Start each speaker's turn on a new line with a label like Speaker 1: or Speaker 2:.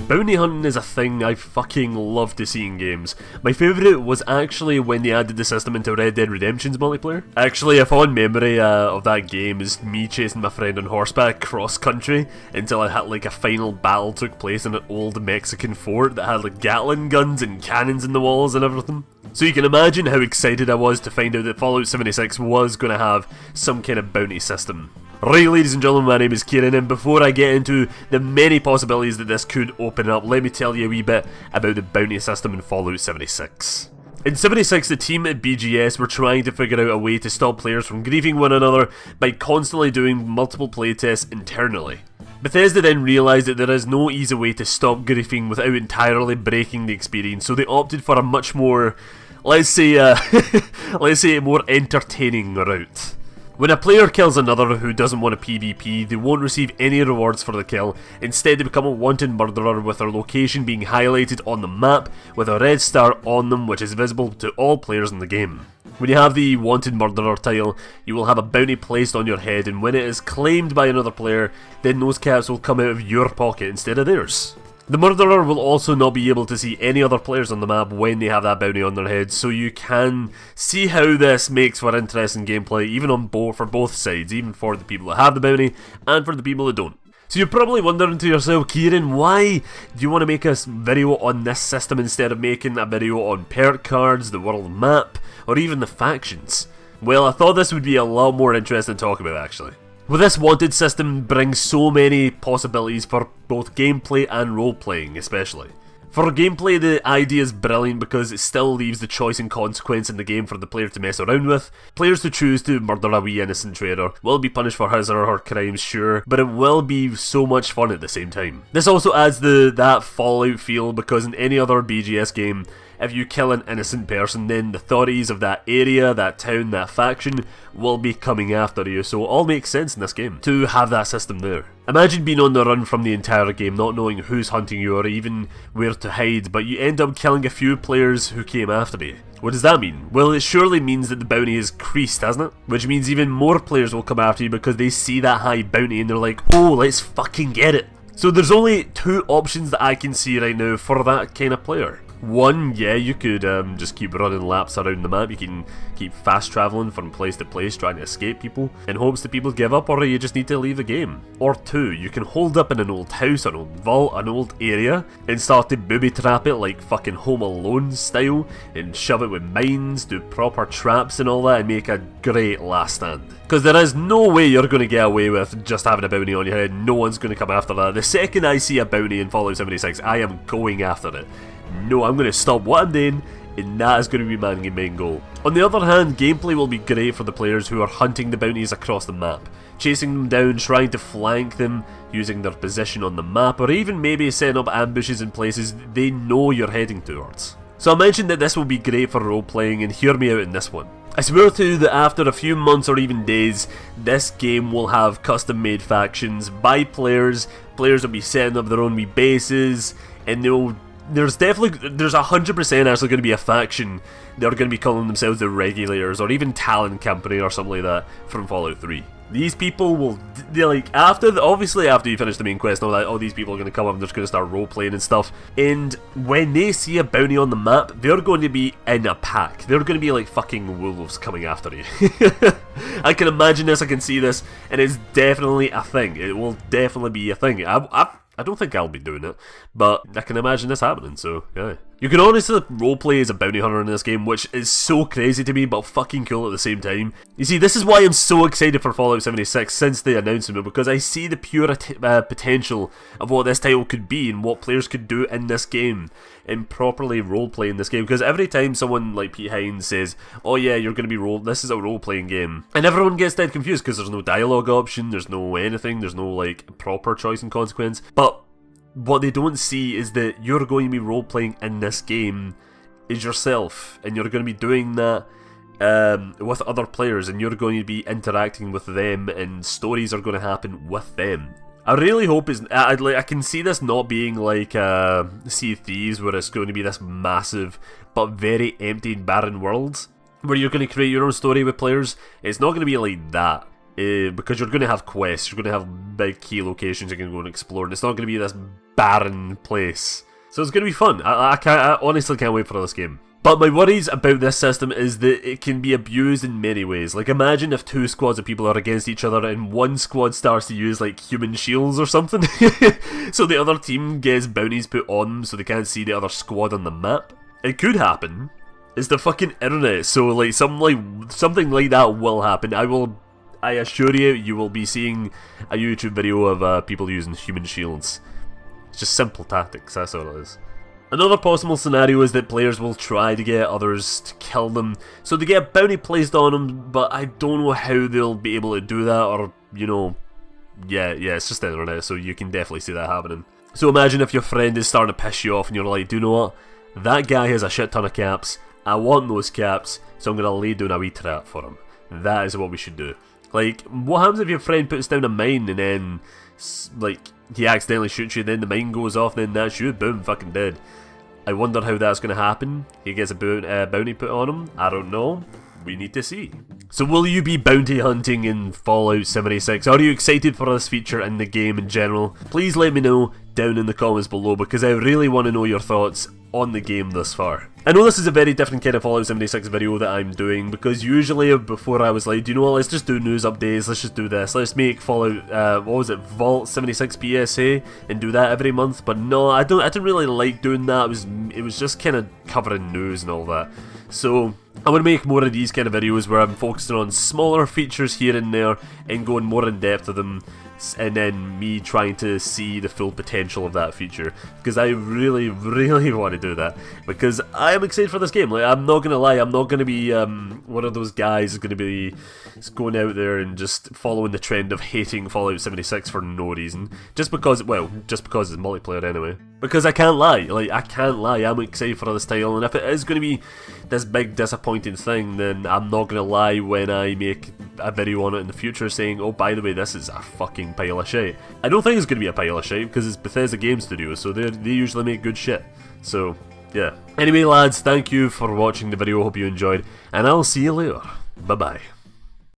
Speaker 1: Bounty hunting is a thing I fucking love to see in games. My favourite was actually when they added the system into Red Dead Redemption's multiplayer. Actually, a fond memory of that game is me chasing my friend on horseback cross country until I had like a final battle took place in an old Mexican fort that had like Gatling guns and cannons in the walls and everything. So you can imagine how excited I was to find out that Fallout 76 was going to have some kind of bounty system. Right, ladies and gentlemen, my name is Kieran, and before I get into the many possibilities that this could open up, let me tell you a wee bit about the bounty system in Fallout 76. In 76, the team at BGS were trying to figure out a way to stop players from griefing one another by constantly doing multiple playtests internally. Bethesda then realised that there is no easy way to stop griefing without entirely breaking the experience, so they opted for a much more, let's say a more entertaining route. When a player kills another who doesn't want a PvP, they won't receive any rewards for the kill. Instead, they become a wanted murderer with their location being highlighted on the map with a red star on them, which is visible to all players in the game. When you have the wanted murderer title, you will have a bounty placed on your head, and when it is claimed by another player, then those caps will come out of your pocket instead of theirs. The murderer will also not be able to see any other players on the map when they have that bounty on their head, so you can see how this makes for interesting gameplay even for both sides, even for the people that have the bounty and for the people that don't. So you're probably wondering to yourself, Kieran, why do you want to make a video on this system instead of making a video on perk cards, the world map, or even the factions? Well, I thought this would be a lot more interesting to talk about actually. Well, this wanted system brings so many possibilities for both gameplay and role-playing especially. For gameplay, the idea is brilliant because it still leaves the choice and consequence in the game for the player to mess around with. Players who choose to murder a wee innocent trader will be punished for his or her crimes, sure, but it will be so much fun at the same time. This also adds that Fallout feel because in any other BGS game, if you kill an innocent person, then the authorities of that area, that town, that faction will be coming after you, so it all makes sense in this game to have that system there. Imagine being on the run from the entire game, not knowing who's hunting you or even where to hide, but you end up killing a few players who came after you. What does that mean? Well, it surely means that the bounty is increased, hasn't it? Which means even more players will come after you because they see that high bounty and they're like, oh, let's fucking get it. So there's only two options that I can see right now for that kind of player. One, yeah, you could just keep running laps around the map. You can keep fast travelling from place to place trying to escape people in hopes that people give up or you just need to leave the game. Or two, you can hold up in an old house, an old vault, an old area and start to booby trap it like fucking Home Alone style and shove it with mines, do proper traps and all that and make a great last stand. Because there is no way you're going to get away with just having a bounty on your head. No one's going to come after that. The second I see a bounty in Fallout 76, I am going after it. No, I'm going to stop what I'm doing, and that is going to be my main goal. On the other hand, gameplay will be great for the players who are hunting the bounties across the map, chasing them down, trying to flank them, using their position on the map, or even maybe setting up ambushes in places they know you're heading towards. So I mentioned that this will be great for role-playing, and hear me out in this one. I swear to you that after a few months or even days, this game will have custom-made factions by players. Players will be setting up their own wee bases, and there's 100% actually going to be a faction that are going to be calling themselves the Regulators or even Talon Company or something like that from Fallout 3. These people will, obviously after you finish the main quest and all that, all these people are going to come up and they're just going to start role-playing and stuff. And when they see a bounty on the map, they're going to be in a pack. They're going to be like fucking wolves coming after you. I can imagine this, I can see this, and it's definitely a thing. It will definitely be a thing. I don't think I'll be doing it, but I can imagine this happening, so yeah. You can honestly roleplay as a bounty hunter in this game, which is so crazy to me, but fucking cool at the same time. You see, this is why I'm so excited for Fallout 76 since the announcement, because I see the pure potential of what this title could be and what players could do in this game and properly roleplay in this game. Because every time someone like Pete Hines says, oh yeah, you're going to be this is a role-playing game, and everyone gets dead confused because there's no dialogue option, there's no anything, there's no like proper choice and consequence. But what they don't see is that you're going to be role-playing in this game as yourself, and you're going to be doing that with other players, and you're going to be interacting with them, and stories are going to happen with them. I really hope I can see this not being like Sea of Thieves, where it's going to be this massive but very empty and barren world where you're going to create your own story with players. It's not going to be like that. Because you're going to have quests, you're going to have big key locations you can go and explore, and it's not going to be this barren place. So it's going to be fun. I honestly can't wait for this game. But my worries about this system is that it can be abused in many ways. Like, imagine if 2 squads of people are against each other and one squad starts to use, like, human shields or something. So the other team gets bounties put on them so they can't see the other squad on the map. It could happen. It's the fucking internet, so, like, something like that will happen. I assure you, you will be seeing a YouTube video of people using human shields. It's just simple tactics, that's all it is. Another possible scenario is that players will try to get others to kill them, so they get a bounty placed on them, but I don't know how they'll be able to do that, or, you know, yeah, it's just the internet, so you can definitely see that happening. So imagine if your friend is starting to piss you off and you're like, do you know what, that guy has a shit ton of caps, I want those caps, so I'm going to lay down a wee trap for him. That is what we should do. Like, what happens if your friend puts down a mine and then, like, he accidentally shoots you, then the mine goes off, then that's you, boom, fucking dead. I wonder how that's going to happen. He gets a bounty put on him. I don't know. We need to see. So will you be bounty hunting in Fallout 76? Are you excited for this feature in the game in general? Please let me know down in the comments below, because I really want to know your thoughts on the game thus far. I know this is a very different kind of Fallout 76 video that I'm doing, because usually before I was like, do you know what, let's just do news updates, let's just do this, let's make Fallout, what was it, Vault 76 PSA, and do that every month, but no, I didn't really like doing that. It was just kind of covering news and all that. So I want to make more of these kind of videos where I'm focusing on smaller features here and there and going more in depth of them, and then me trying to see the full potential of that feature, because I really want to do that, because I am excited for this game. Like, I'm not gonna lie, I'm not gonna be one of those guys who's gonna be going out there and just following the trend of hating Fallout 76 for no reason, just because it's multiplayer anyway. Because I can't lie, I'm excited for this title, and if it is going to be this big disappointing thing, then I'm not going to lie when I make a video on it in the future saying, oh, by the way, this is a fucking pile of shit. I don't think it's going to be a pile of shit, because it's Bethesda Game Studios, so they usually make good shit. So, yeah. Anyway, lads, thank you for watching the video, hope you enjoyed, and I'll see you later. Bye-bye.